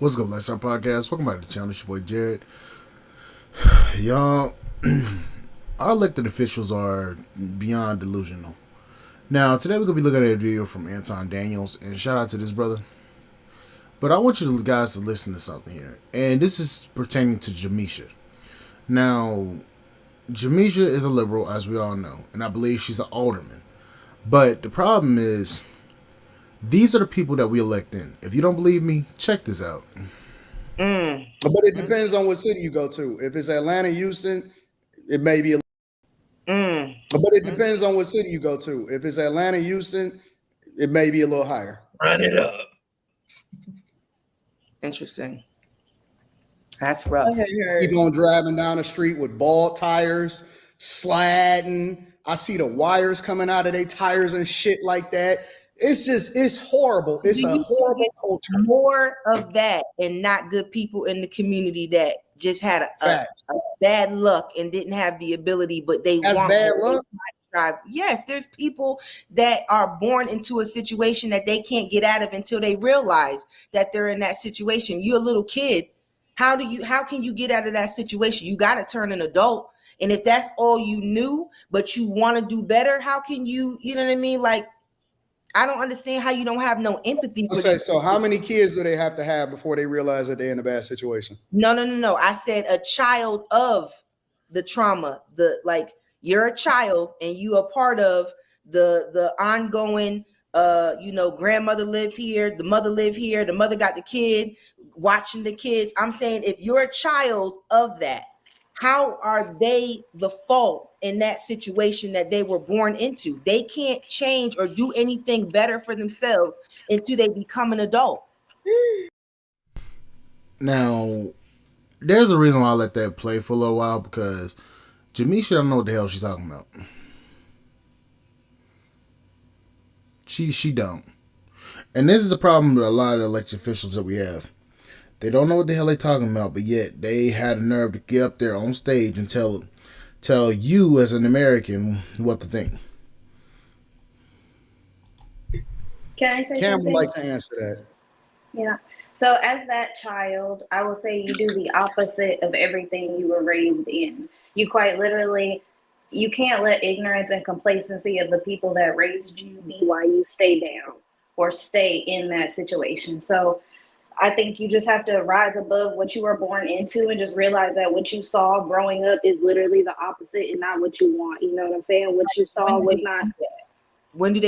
What's good, Lifestyle Podcast? Welcome back to the channel. It's your boy Jared. Y'all, our elected officials are beyond delusional. Now, today we're going to be looking at a video from Anton Daniels, and shout out to this brother. But I want you guys to listen to something here, and this is pertaining to Jamisha. Now, Jamisha is a liberal, as we all know, and I believe she's an alderman. But the problem is, these are the people that we elect in. If you don't believe me, check this out. But it depends on what city you go to. If it's Atlanta, Houston, it may be. But it depends on what city you go to. If it's Atlanta, Houston, it may be a little higher. Run it up. Interesting. That's rough. Keep on driving down the street with bald tires, sladding. I see the wires coming out of their tires and shit like that. It's horrible. It's a horrible culture. More of that and not good people in the community that just had a bad luck and didn't have the ability, but they want bad luck. Yes, there's people that are born into a situation that they can't get out of until they realize that they're in that situation. You're a little kid. How can you get out of that situation? You got to turn an adult. And if that's all you knew, but you want to do better, how can you know what I mean? Like, I don't understand how you don't have no empathy. So how many kids do they have to have before they realize that they're in a bad situation? No. I said a child of the trauma. You're a child and you are part of the ongoing, grandmother live here, the mother live here, the mother got the kid, watching the kids. I'm saying if you're a child of that, how are they the fault in that situation that they were born into? They can't change or do anything better for themselves until they become an adult. Now, there's a reason why I let that play for a little while, because Jamisha don't know what the hell she's talking about. She don't. And this is the problem with a lot of the elected officials that we have. They don't know what the hell they're talking about, but yet they had the nerve to get up there on stage and tell you as an American what to think. Can I say Cam something? would like to answer that. Yeah. So as that child, I will say you do the opposite of everything you were raised in. You quite literally, you can't let ignorance and complacency of the people that raised you be why you stay down or stay in that situation. So I think you just have to rise above what you were born into and just realize that what you saw growing up is literally the opposite and not what you want. You know what I'm saying? What you saw was not. When do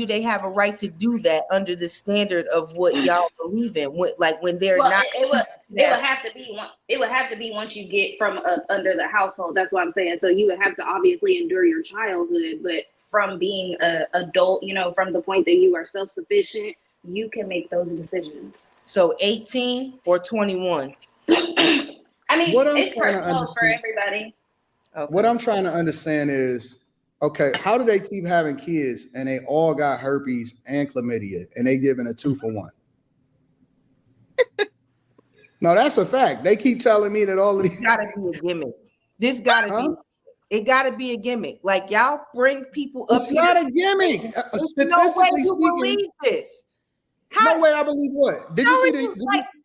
they have a right to do that under the standard of what y'all believe in? When they're not. It would have to be one. It would have to be once you get from under the household. That's what I'm saying. So you would have to obviously endure your childhood, but from being an adult, from the point that you are self-sufficient, you can make those decisions. So 18 or 21? I mean, it's personal for everybody. Okay. What I'm trying to understand is, okay, how do they keep having kids and they all got herpes and chlamydia and they giving a 2-for-1? No, that's a fact. They keep telling me that all of these gotta be a gimmick. This gotta be. It gotta be a gimmick. Like, y'all bring people up. It's not a gimmick. There's no way you believe this. No way I believe what? Did you see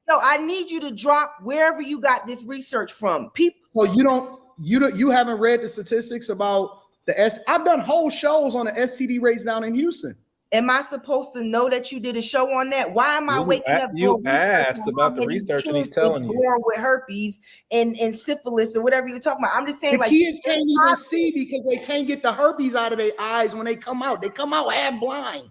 No, I need you to drop wherever you got this research from. People. So you haven't read the statistics about I've done whole shows on the STD rates down in Houston. Am I supposed to know that you did a show on that? Why am I waking up? You asked about the research and he's telling you. Born with herpes and syphilis or whatever you're talking about. I'm just saying, the kids can't even see because they can't get the herpes out of their eyes when they come out. They come out half blind.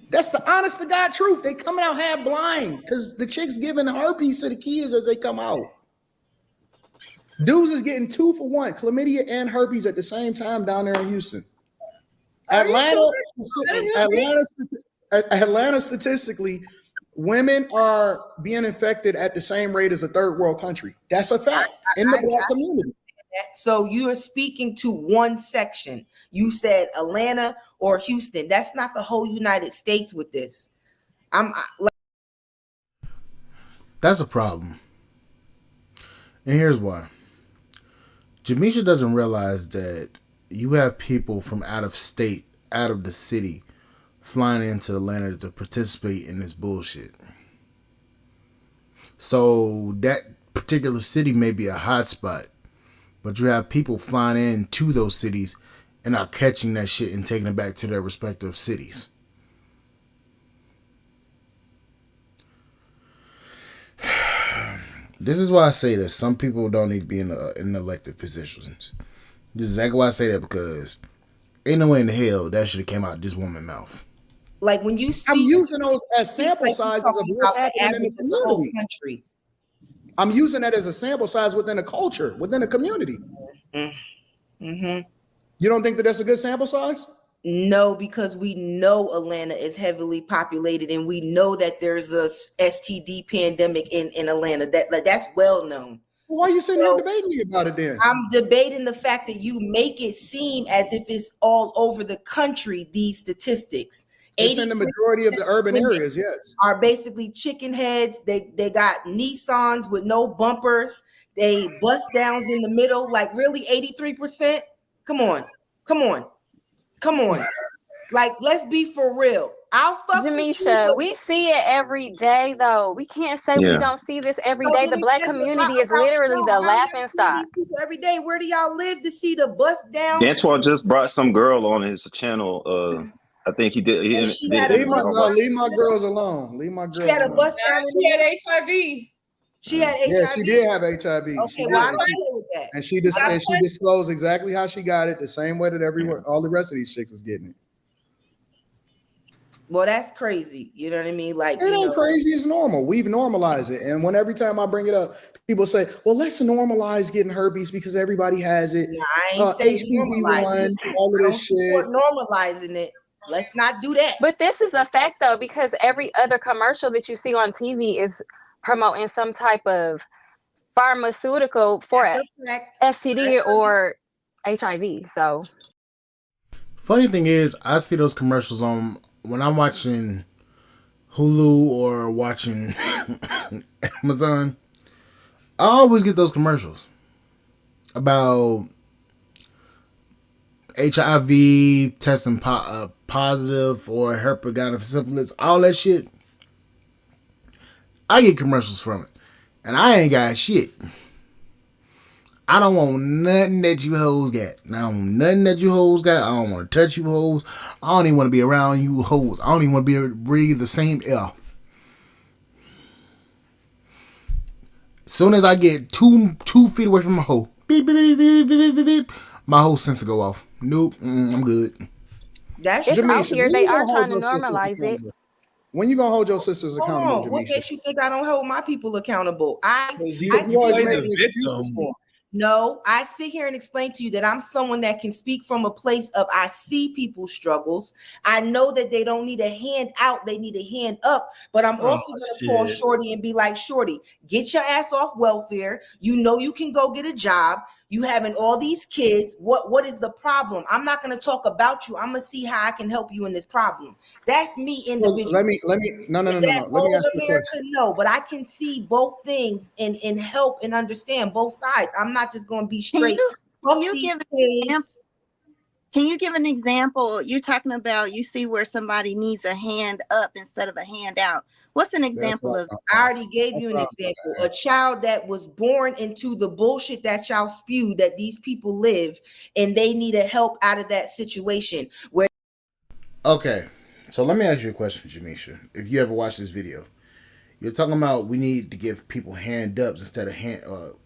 That's the honest to God truth. They coming out half blind because the chicks giving herpes to the kids as they come out. Dudes is getting 2-for-1, chlamydia and herpes at the same time down there in Houston. Atlanta, statistically, women are being infected at the same rate as a third world country. That's a fact in the Black community. So you are speaking to one section. You said Atlanta or Houston. That's not the whole United States with this. That's a problem. And here's why. Jamisha doesn't realize that you have people from out of state, out of the city, flying into Atlanta to participate in this bullshit. So that particular city may be a hot spot, but you have people flying in to those cities and are catching that shit and taking it back to their respective cities. This is why I say that some people don't need to be in elected positions. This is exactly why I say that, because ain't no way in the hell that should have came out this woman's mouth. Like when you speak, I'm using those as sample like sizes of what's happening in the whole community. country. I'm using that as a sample size within a culture, within a community. Mm-hmm. You don't think that that's a good sample size? No, because we know Atlanta is heavily populated, and we know that there's a STD pandemic in Atlanta. That's well known. Well, why are you sitting here debating me about it then? I'm debating the fact that you make it seem as if it's all over the country. These statistics, it's in the majority of the urban areas. Yes, are basically chicken heads. They got Nissans with no bumpers. They bust downs in the middle. Like really, 83%. Come on. Like, let's be for real. I'll fuck Jamisha, we see it every day, though. We can't say we don't see this every day. The Black community is literally the laughing stock. Every day, where do y'all live to see the bust down? Antoine just brought some girl on his channel. I think he did. Leave my girls alone. Leave my girls alone. She had a bust down. She had HIV. She had HIV. Yeah, she did have HIV. Okay, well, I know with that. And she disclosed exactly how she got it, the same way that all the rest of these chicks is getting it. Well, that's crazy. You know what I mean? Like, it ain't crazy. It's normal. We've normalized it. And every time I bring it up, people say, well, let's normalize getting herpes because everybody has it. No, I ain't saying normalize it. All of this shit. Normalizing it. Let's not do that. But this is a fact, though, because every other commercial that you see on TV is promoting some type of pharmaceutical for STD or HIV. So, funny thing is, I see those commercials on when I'm watching Hulu or watching Amazon. I always get those commercials about HIV, testing positive for herpes, gonorrhea, syphilis, all that shit. I get commercials from it, and I ain't got shit. I don't want nothing that you hoes got. I don't want nothing that you hoes got. I don't want to touch you hoes. I don't even want to be around you hoes. I don't even want to be able to breathe the same air. As soon as I get 2 feet away from my hoe, beep, beep, beep, beep, beep, beep, beep, my whole sensor go off. Nope, I'm good. That's out here. They are trying to normalize it. When you gonna hold your sisters accountable, Jamisha? What makes you think I don't hold my people accountable? No, I sit here and explain to you that I'm someone that can speak from a place of I see people's struggles. I know that they don't need a hand out, they need a hand up. But I'm also going to call Shorty and be like, Shorty, get your ass off welfare. You know you can go get a job. You having all these kids. What is the problem? I'm not going to talk about you. I'm going to see how I can help you in this problem. That's me individually. Let me no. Let me ask you a question. No, but I can see both things and help and understand both sides. I'm not just going to be straight. Can you give an example? You're talking about you see where somebody needs a hand up instead of a hand out. What's an example of? I already gave you an example. A child that was born into the bullshit that y'all spew that these people live, and they need a help out of that situation. Okay, so let me ask you a question, Jamisha. If you ever watched this video, you're talking about we need to give people hand ups instead of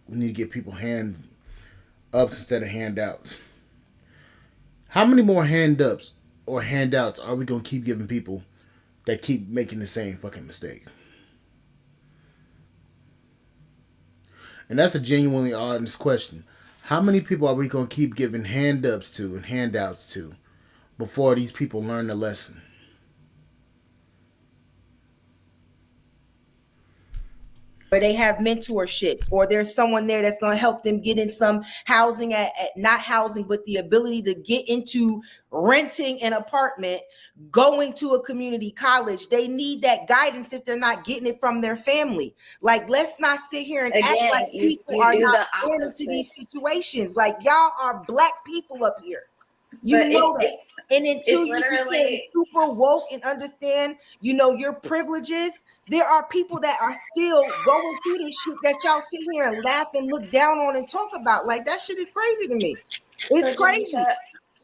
we need to give people hand ups instead of handouts. How many more hand ups or handouts are we gonna keep giving people that keep making the same fucking mistake? And that's a genuinely honest question. How many people are we going to keep giving hand ups to and handouts to before these people learn the lesson? Where they have mentorships, or there's someone there that's going to help them get in some housing at not housing, but the ability to get into renting an apartment, going to a community college. They need that guidance if they're not getting it from their family. Like, let's not sit here and act like people are not born into these situations. Like, y'all are Black people up here. You know that. And until you became super woke and understand, your privileges, there are people that are still going through this shit that y'all sit here and laugh and look down on and talk about. Like, that shit is crazy to me. It's crazy. Jamisha,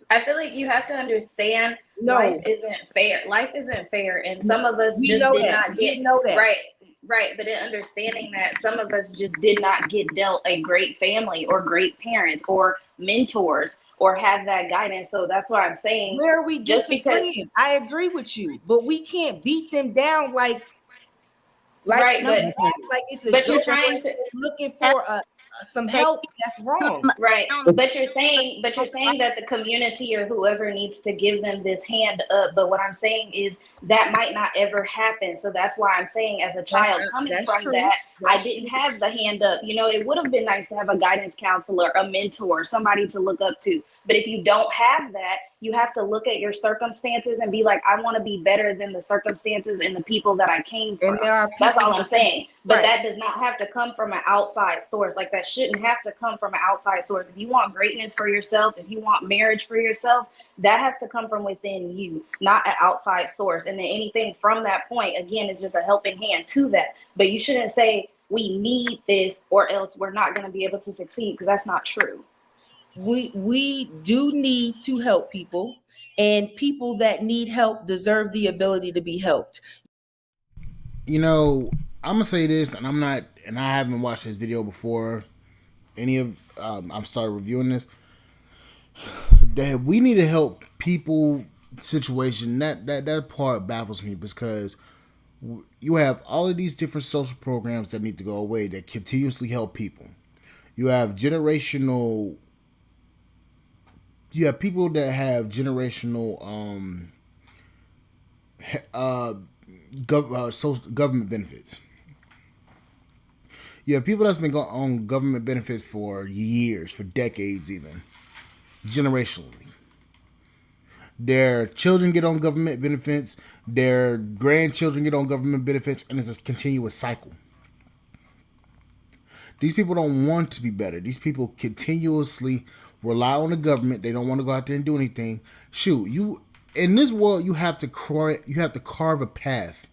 I feel like you have to understand life isn't fair. Life isn't fair. And some of us just did not get right. But in understanding that some of us just did not get dealt a great family or great parents or mentors or have that guidance. So that's why I'm saying, where we just because I agree with you, but we can't beat them down like right, like it's a but you're joke trying to looking for some help. That's wrong. Right. But you're saying that the community or whoever needs to give them this hand up. But what I'm saying is that might not ever happen. So that's why I'm saying, as a child coming from that, I didn't have the hand up. It would have been nice to have a guidance counselor, a mentor, somebody to look up to. But if you don't have that, you have to look at your circumstances and be like, I want to be better than the circumstances and the people that I came from. That's all I'm saying. But that does not have to come from an outside source. Like, that shouldn't have to come from an outside source. If you want greatness for yourself, if you want marriage for yourself, that has to come from within you, not an outside source. And then anything from that point, again, is just a helping hand to that. But you shouldn't say, we need this or else we're not going to be able to succeed, because that's not true. We do need to help people, and people that need help deserve the ability to be helped. I'm gonna say this, and I haven't watched this video before I've started reviewing this. That we need to help people situation. That part baffles me, because you have all of these different social programs that need to go away that continuously help people. You have people that have generational government benefits. You have people that's been on government benefits for years, for decades even, generationally. Their children get on government benefits, their grandchildren get on government benefits, and it's a continuous cycle. These people don't want to be better. These people continuously rely on the government. They don't want to go out there and do anything. In this world, you have to carve a path.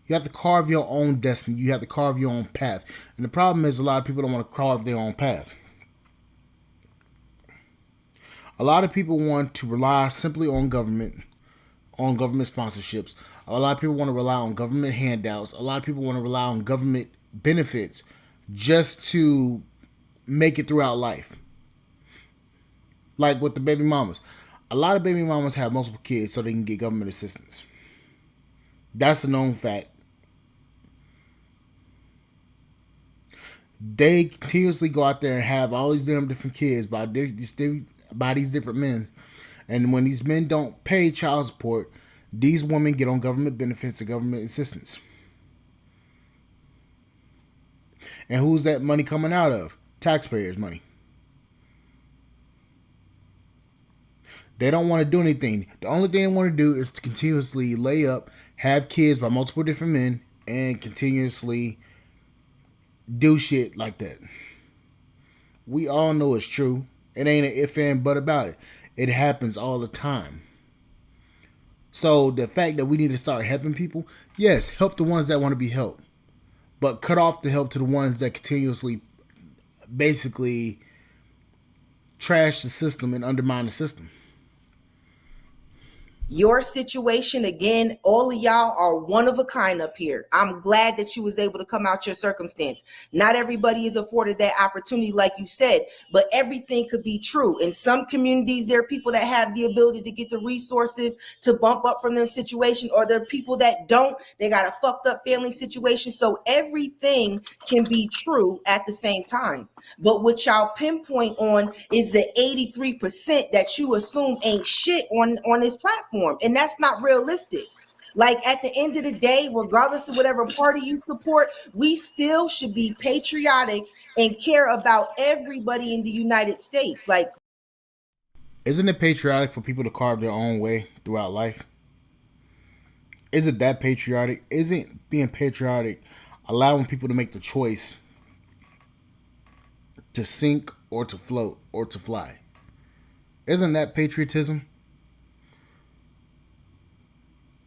You have to carve your own destiny. You have to carve your own path. And the problem is, a lot of people don't want to carve their own path. A lot of people want to rely simply on government sponsorships. A lot of people want to rely on government handouts. A lot of people want to rely on government benefits just to make it throughout life. Like with the baby mamas. A lot of baby mamas have multiple kids so they can get government assistance. That's a known fact. They continuously go out there and have all these damn different kids by these different men. And when these men don't pay child support, these women get on government benefits and government assistance. And who's that money coming out of? Taxpayers' money. They don't want to do anything. The only thing they want to do is to continuously lay up, have kids by multiple different men, and continuously do shit like that. We all know it's true. It ain't an if and but about it. It happens all the time. So the fact that we need to start helping people, yes, help the ones that want to be helped. But cut off the help to the ones that continuously basically trash the system and undermine the system. Your situation, again, all of y'all are one of a kind up here. I'm glad that you was able to come out your circumstance. Not everybody is afforded that opportunity, like you said, but everything could be true. In some communities, there are people that have the ability to get the resources to bump up from their situation, or there are people that don't. They got a fucked up family situation. So everything can be true at the same time. But what y'all pinpoint on is the 83% that you assume ain't shit on this platform. And that's not realistic. Like, at the end of the day, regardless of whatever party you support, we still should be patriotic and care about everybody in the United States. Like, isn't it patriotic for people to carve their own way throughout life? Is it that patriotic? Isn't being patriotic allowing people to make the choice to sink or to float or to fly? Isn't that patriotism?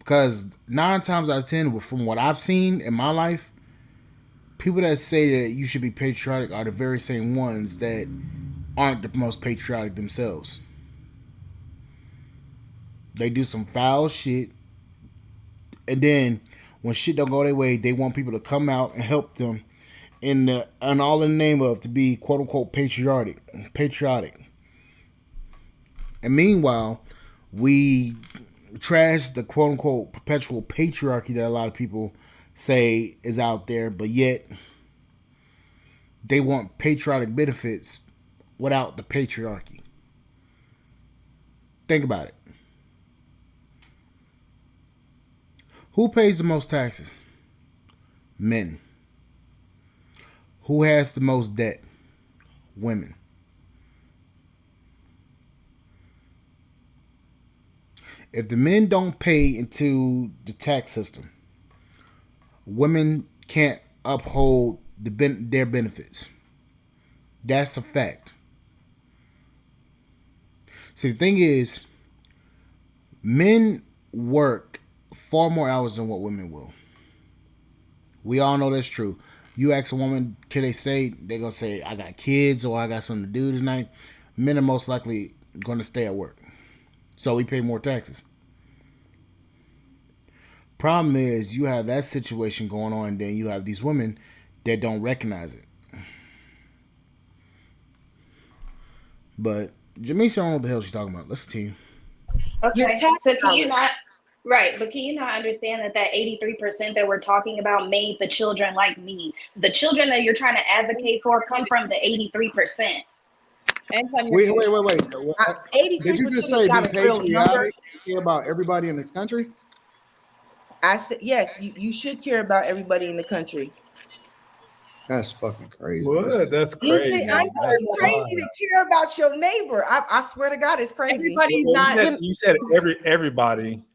Because 9 times out of 10, from what I've seen in my life, people that say that you should be patriotic are the very same ones that aren't the most patriotic themselves. They do some foul shit, and then when shit don't go their way, they want people to come out and help them and all in the name of to be quote unquote patriotic. And meanwhile, we trash the quote unquote perpetual patriarchy that a lot of people say is out there, but yet they want patriotic benefits without the patriarchy. Think about it. Who pays the most taxes? Men. Who has the most debt? Women. If the men don't pay into the tax system, women can't uphold their benefits. That's a fact. See, the thing is, men work far more hours than what women will. We all know that's true. You ask a woman, can they stay? They're going to say, I got kids or I got something to do tonight. Men are most likely going to stay at work. So we pay more taxes. Problem is, you have that situation going on, and then you have these women that don't recognize it. But Jamisha, I don't know what the hell she's talking about. Listen to you. Okay, so can you not... Right, but can you not understand that 83% that we're talking about made the children like me? The children that you're trying to advocate for come from the 83%. Wait. Did you just say be patriotic, care about everybody in this country? I said yes. You should care about everybody in the country. That's fucking crazy. What? That's crazy. I know it's crazy to care about your neighbor. I swear to God, it's crazy. Everybody's not. You said everybody.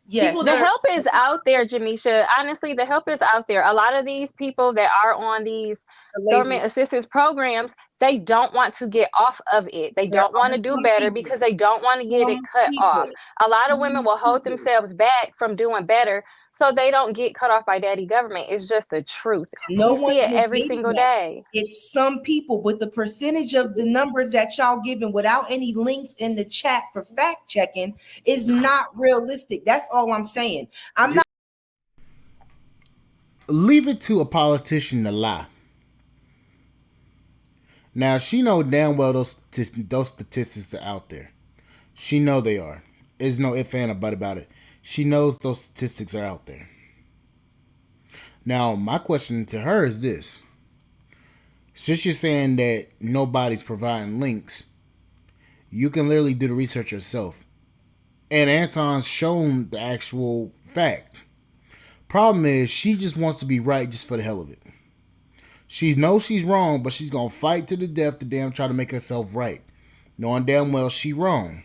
Yes. The help is out there, Jamisha. Honestly, the help is out there. A lot of these people that are on these government assistance programs, they don't want to get off of it. They don't want to do better because they don't want to get it cut off. A lot of women will hold themselves back from doing better so they don't get cut off by daddy government. It's just the truth. We see it every single day. It's some people, but the percentage of the numbers that y'all giving without any links in the chat for fact checking is not realistic. That's all I'm saying. I'm not. Leave it to a politician to lie. Now, she know damn well those statistics are out there. She know they are. There's no if and a but about it. She knows those statistics are out there. Now, my question to her is this. Since you're saying that nobody's providing links, you can literally do the research yourself. And Anton's shown the actual fact. Problem is, she just wants to be right just for the hell of it. She knows she's wrong, but she's going to fight to the death to damn try to make herself right. Knowing damn well she wrong.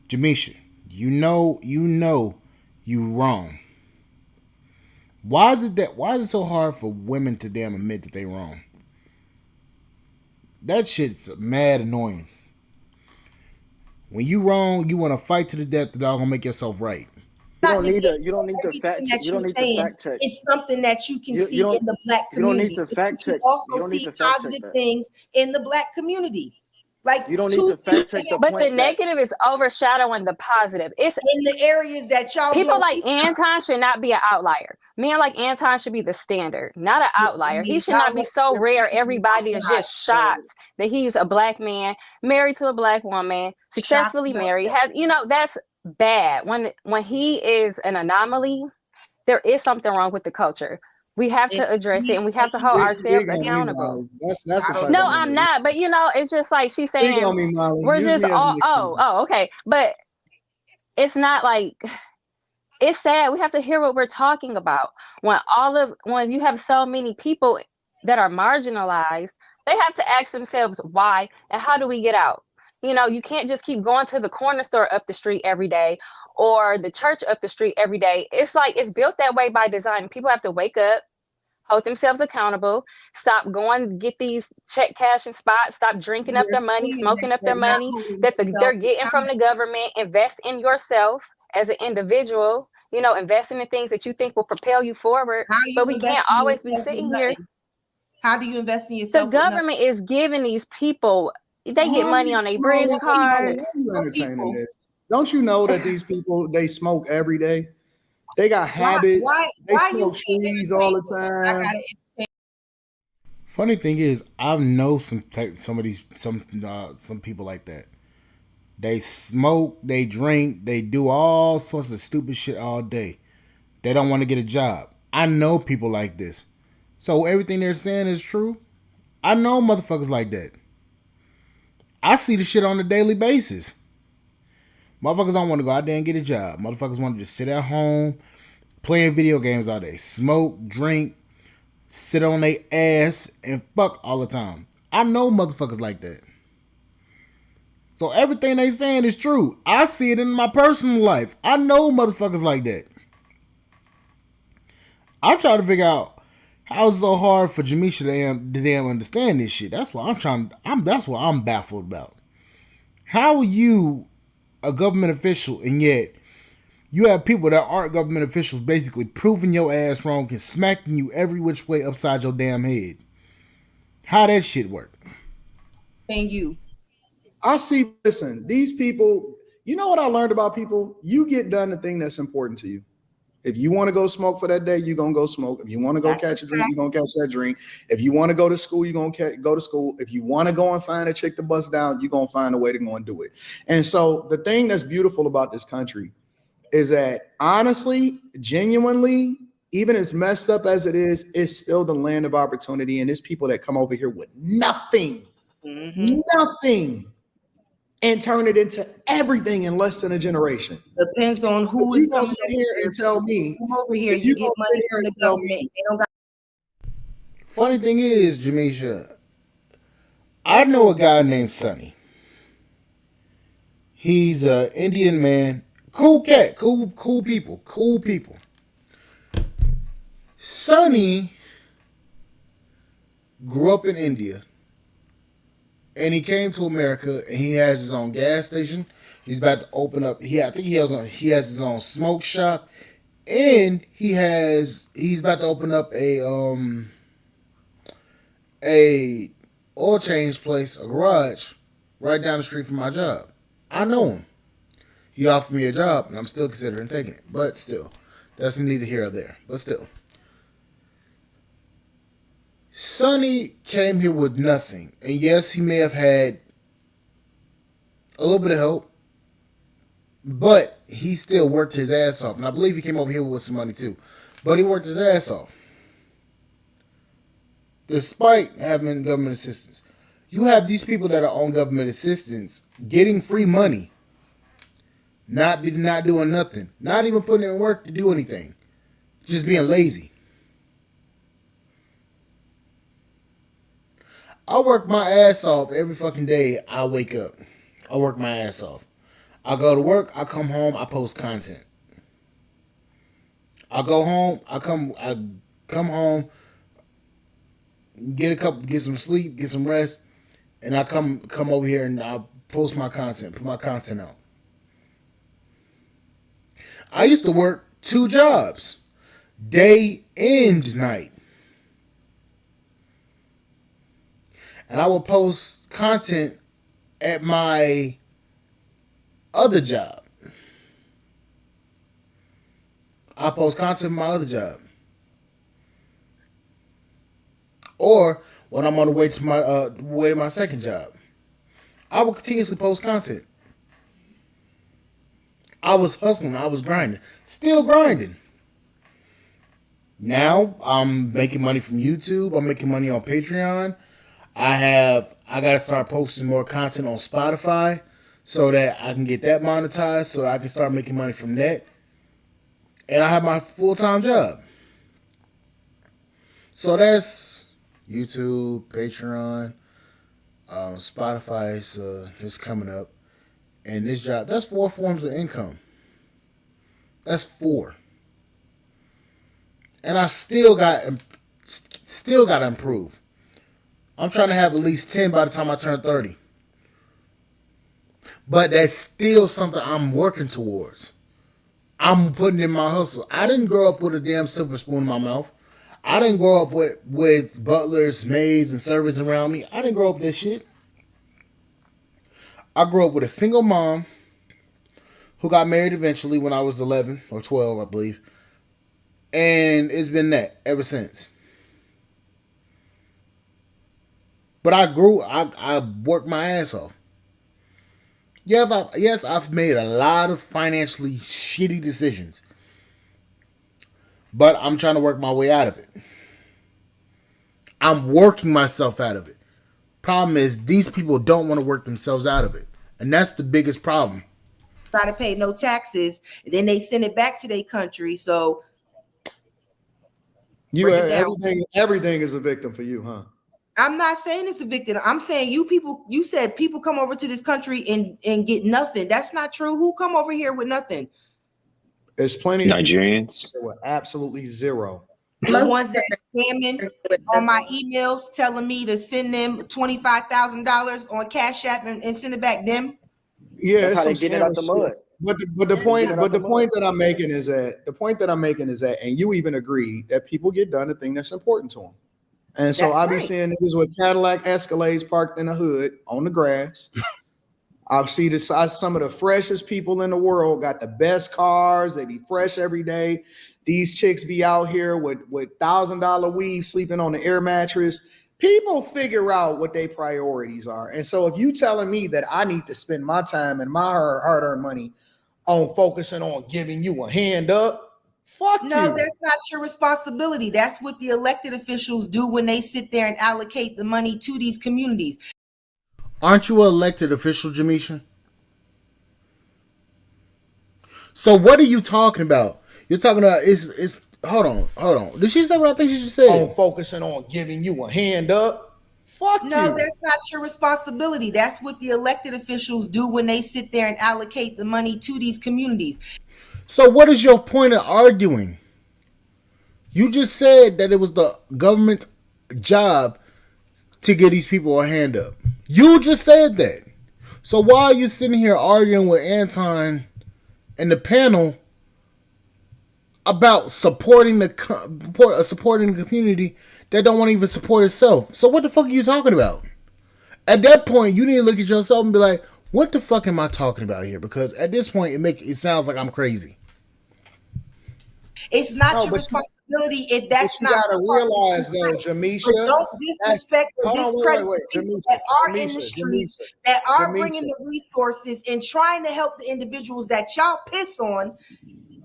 Jamisha, you know you wrong. Why is it so hard for women to damn admit that they wrong? That shit's mad annoying. When you wrong, you want to fight to the death that y'all gonna make yourself right. You don't need to fact check. You don't need to fact check. It's something that you can see in the black community. You don't need to fact check. You also see positive things in the black community. Like you don't need to fact check. But the negative is overshadowing the positive. It's in the areas that y'all people like Anton should not be an outlier. Men like Anton should be the standard, not an outlier. He should not be so rare. Everybody is just shocked that he's a black man married to a black woman, successfully married. That's bad. When he is an anomaly, there is something wrong with the culture. We have to address it, and we have to hold ourselves accountable. No, I'm not. But it's just like she's saying, we're just all. Okay. But it's not like, it's sad. We have to hear what we're talking about. When you have so many people that are marginalized, they have to ask themselves why and how do we get out? You can't just keep going to the corner store up the street every day or the church up the street every day. It's like it's built that way by design. People have to wake up, hold themselves accountable, stop going to get these check cashing spots, stop drinking up their money, smoking up their money that they're getting from the government, invest in yourself as an individual, investing in things that you think will propel you forward. But we can't always be sitting here. How do you invest in yourself? The government is giving these people, they get money on a bridge card. Don't you know that these people, they smoke every day? They got habits. They smoke trees all the time. Funny thing is, I know some people like that. They smoke, they drink, they do all sorts of stupid shit all day. They don't want to get a job. I know people like this. So everything they're saying is true. I know motherfuckers like that. I see the shit on a daily basis. Motherfuckers don't want to go out there and get a job. Motherfuckers want to just sit at home, playing video games all day. Smoke, drink, sit on their ass, and fuck all the time. I know motherfuckers like that. So everything they saying is true. I see it in my personal life. I know motherfuckers like that. I'm trying to figure out how it's so hard for Jamisha to damn understand this shit. That's what that's what I'm baffled about. How are you a government official and yet you have people that aren't government officials basically proving your ass wrong and smacking you every which way upside your damn head? How that shit work? Thank you. Listen, these people, you know what I learned about people? You get done the thing that's important to you. If you want to go smoke for that day, you're going to go smoke. If you want to go catch a drink, you're going to catch that drink. If you want to go to school, you're going to go to school. If you want to go and find a chick to bust down, you're going to find a way to go and do it. And so the thing that's beautiful about this country is that honestly, genuinely, even as messed up as it is, it's still the land of opportunity. And there's people that come over here with nothing, nothing, and turn it into everything in less than a generation. Depends on who is coming sit here and tell me. Come over here, you get money from the government. They don't got. Funny thing is, Jamisha, I know a guy named Sonny. He's an Indian man, cool cat, cool people. Sonny grew up in India. And he came to America, and he has his own gas station. He's about to open up. I think he has his own smoke shop, and he's about to open up a oil change place, a garage, right down the street from my job. I know him. He offered me a job, and I'm still considering taking it. But still, that's neither here or there. But still. Sonny came here with nothing. And yes, he may have had a little bit of help, but he still worked his ass off. And I believe he came over here with some money too. But he worked his ass off. Despite having government assistance. You have these people that are on government assistance getting free money. Not doing nothing. Not even putting in work to do anything. Just being lazy. I work my ass off every fucking day I wake up. I work my ass off. I go to work, I come home, I post content. I go home, I come home, get some sleep, get some rest, and I come over here and I post my content, put my content out. I used to work 2 jobs, day and night. And I will post content at my other job. I post content at my other job. Or when I'm on the way to my second job. I will continuously post content. I was hustling. I was grinding. Still grinding. Now I'm making money from YouTube. I'm making money on Patreon. I got to start posting more content on Spotify so that I can get that monetized so I can start making money from that. And I have my full-time job. So that's YouTube, Patreon, Spotify is coming up. And this job, that's 4 forms of income. That's 4. And I still got to improve. I'm trying to have at least 10 by the time I turn 30. But that's still something I'm working towards. I'm putting in my hustle. I didn't grow up with a damn silver spoon in my mouth. I didn't grow up with butlers, maids, and servants around me. I didn't grow up with this shit. I grew up with a single mom who got married eventually when I was 11 or 12, I believe. And it's been that ever since. But I worked my ass off. Yes, I've made a lot of financially shitty decisions. But I'm trying to work my way out of it. I'm working myself out of it. Problem is, these people don't want to work themselves out of it. And that's the biggest problem. Try to pay no taxes, and then they send it back to their country. So everything is a victim for you, huh? I'm not saying it's a victim. I'm saying you said people come over to this country and get nothing. That's not true. Who come over here with nothing? There's plenty Nigerians with absolutely zero. The ones that are scamming on my emails telling me to send them $25,000 on Cash App and send it back them. Yeah, that's how they get it out the mud. But the point that I'm making is that, and you even agree that people get done the thing that's important to them. And so I be seeing niggas with Cadillac Escalades parked in the hood on the grass. I see some of the freshest people in the world got the best cars. They be fresh every day. These chicks be out here with $1,000 weave sleeping on the air mattress. People figure out what their priorities are. And so if you telling me that I need to spend my time and my hard-earned money on focusing on giving you a hand up, fuck you. No, that's not your responsibility. That's what the elected officials do when they sit there and allocate the money to these communities. Aren't you an elected official, Jamisha? So what are you talking about? You're talking about it's hold on. Did she say what I think she just said? On focusing on giving you a hand up. Fuck no, you. That's not your responsibility. That's what the elected officials do when they sit there and allocate the money to these communities. So what is your point of arguing? You just said that it was the government's job to get these people a hand up. You just said that. So why are you sitting here arguing with Anton and the panel about supporting the community that don't want to even support itself? So what the fuck are you talking about? At that point, you need to look at yourself and be like, what the fuck am I talking about here? Because at this point, it sounds like I'm crazy. It's not your responsibility if that's not. You gotta realize though, Jamisha. Don't disrespect or discredit the people that are in the streets, that are bringing the resources and trying to help the individuals that y'all piss on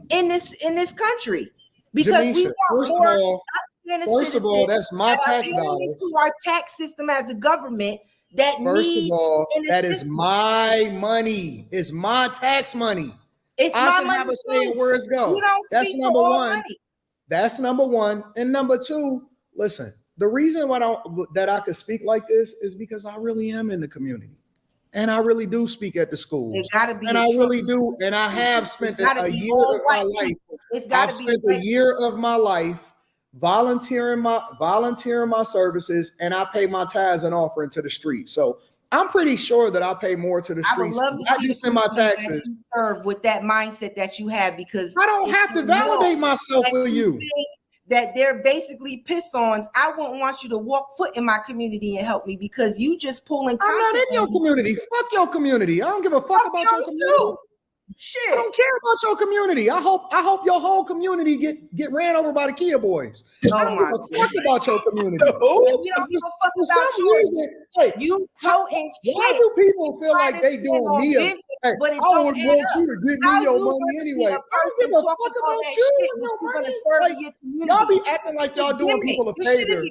in this country. Because we want more Afghanistan first of all, that's my tax dollars. To our tax system as a government that first of all, that is my money. It's my tax money. I should have a say in where it's go. That's number one. That's number one. And number two, listen, the reason why that I could speak like this is because I really am in the community. And I really do speak at the schools. And I really do. And I have spent a year of my life. I've spent a year of my life volunteering my services, and I pay my tithes and offering to the street. So I'm pretty sure that I pay more to the streets, not just in my taxes. Serve with that mindset that you have, because I don't have to validate myself with you. That they're basically piss-ons. I wouldn't want you to walk foot in my community and help me, because you just pulling. I'm not in your community. Fuck your community. I don't give a fuck about your community. Shit. I don't care about your community. I hope your whole community get ran over by the Kia boys. I don't give a fuck about your community. You don't give a fuck about yours. You toting shit. Why do people feel like they doing me a but I would want you to give me your money anyway. I don't give a fuck about you and your money. Like, y'all be acting like y'all doing people a favor.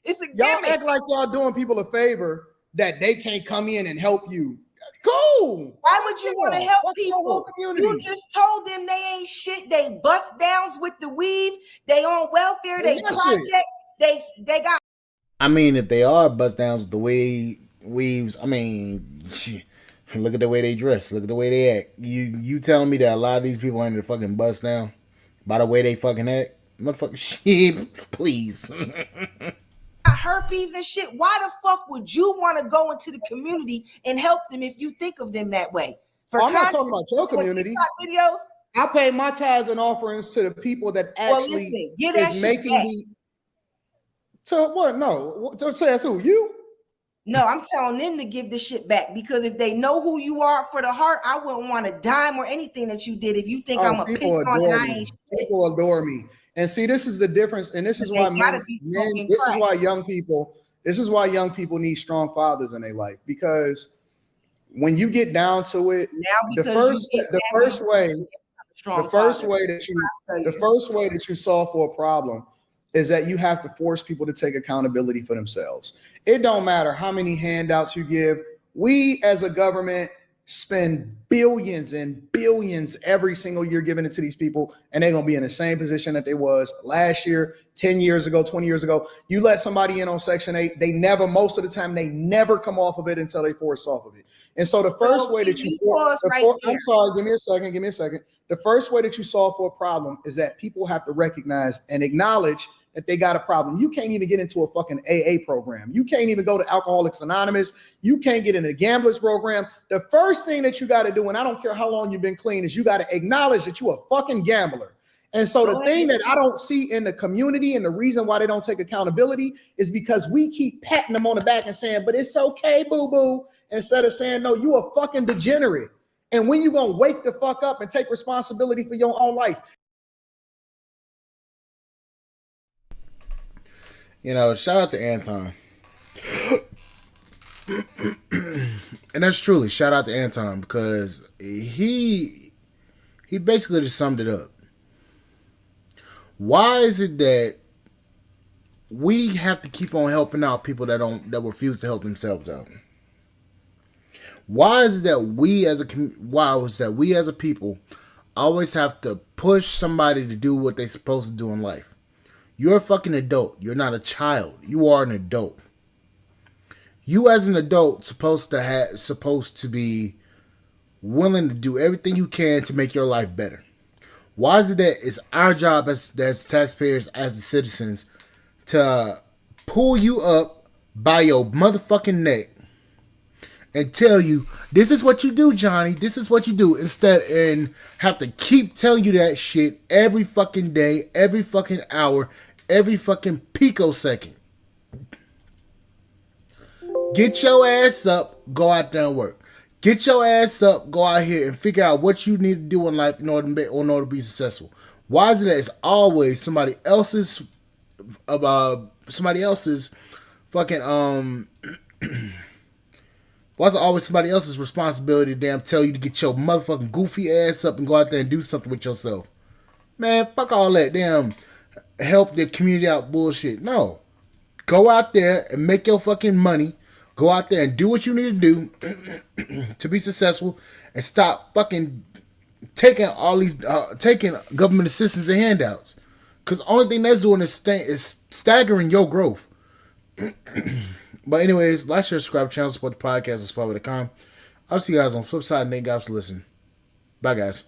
It's a gimmick. Y'all act like y'all doing people a favor that they can't come in and help you. Cool. Why would you want to help people? You just told them they ain't shit. They bust downs with the weave. They on welfare. They project. They got. I mean, if they are bust downs with the weaves, I mean, look at the way they dress. Look at the way they act. You telling me that a lot of these people ain't the fucking bust down by the way they fucking act? Motherfucker, shit, please. Herpes and shit. Why the fuck would you want to go into the community and help them if you think of them that way? I'm not talking about your community. Videos? I pay my tithes and offerings to the people that actually is making the. To what? No, don't say that's who you. No, I'm telling them to give this shit back because if they know who you are for the heart, I wouldn't want a dime or anything that you did. If you think I'm a piss on and I ain't shit. People adore me, and see, this is the difference, and this is why this is why young people need strong fathers in their life, because when you get down to it, the first way that you solve for a problem is that you have to force people to take accountability for themselves. It don't matter how many handouts you give. We as a government spend billions and billions every single year giving it to these people, and they're going to be in the same position that they was last year, 10 years ago, 20 years ago. You let somebody in on Section 8, most of the time, they never come off of it until they force off of it. And so the first way that you give me a second. The first way that you solve for a problem is that people have to recognize and acknowledge that they got a problem. You can't even get into a fucking AA program. You can't even go to Alcoholics Anonymous. You can't get in a gamblers program. The first thing that you got to do, and I don't care how long you've been clean, is you got to acknowledge that you're a fucking gambler. And so the thing that I don't see in the community, and the reason why they don't take accountability, is because we keep patting them on the back and saying, but it's okay, boo-boo, instead of saying, no, you a fucking degenerate. And when you gonna wake the fuck up and take responsibility for your own life? You know, shout out to Anton. And that's truly shout out to Anton, because he basically just summed it up. Why is it that we have to keep on helping out people that refuse to help themselves out? Why is it that we as a people always have to push somebody to do what they're supposed to do in life? You're a fucking adult. You're not a child. You are an adult. You as an adult supposed to be willing to do everything you can to make your life better. Why is it that it's our job as taxpayers, as the citizens, to pull you up by your motherfucking neck and tell you, this is what you do, Johnny, this is what you do, and have to keep telling you that shit every fucking day, every fucking hour, every fucking picosecond. Get your ass up, go out there and work. Get your ass up, go out here and figure out what you need to do in life in order to be successful. Why is it that it's always somebody else's fucking why is it always somebody else's responsibility to damn tell you to get your motherfucking goofy ass up and go out there and do something with yourself? Man, fuck all that damn help the community out bullshit. No. Go out there and make your fucking money. Go out there and do what you need to do to be successful, and stop fucking taking all these taking government assistance and handouts. Because the only thing that's doing is staggering your growth. But anyways, like, share, subscribe, channel, support the podcast, and spot.com. I'll see you guys on the flip side, and thank you guys for listening. Bye, guys.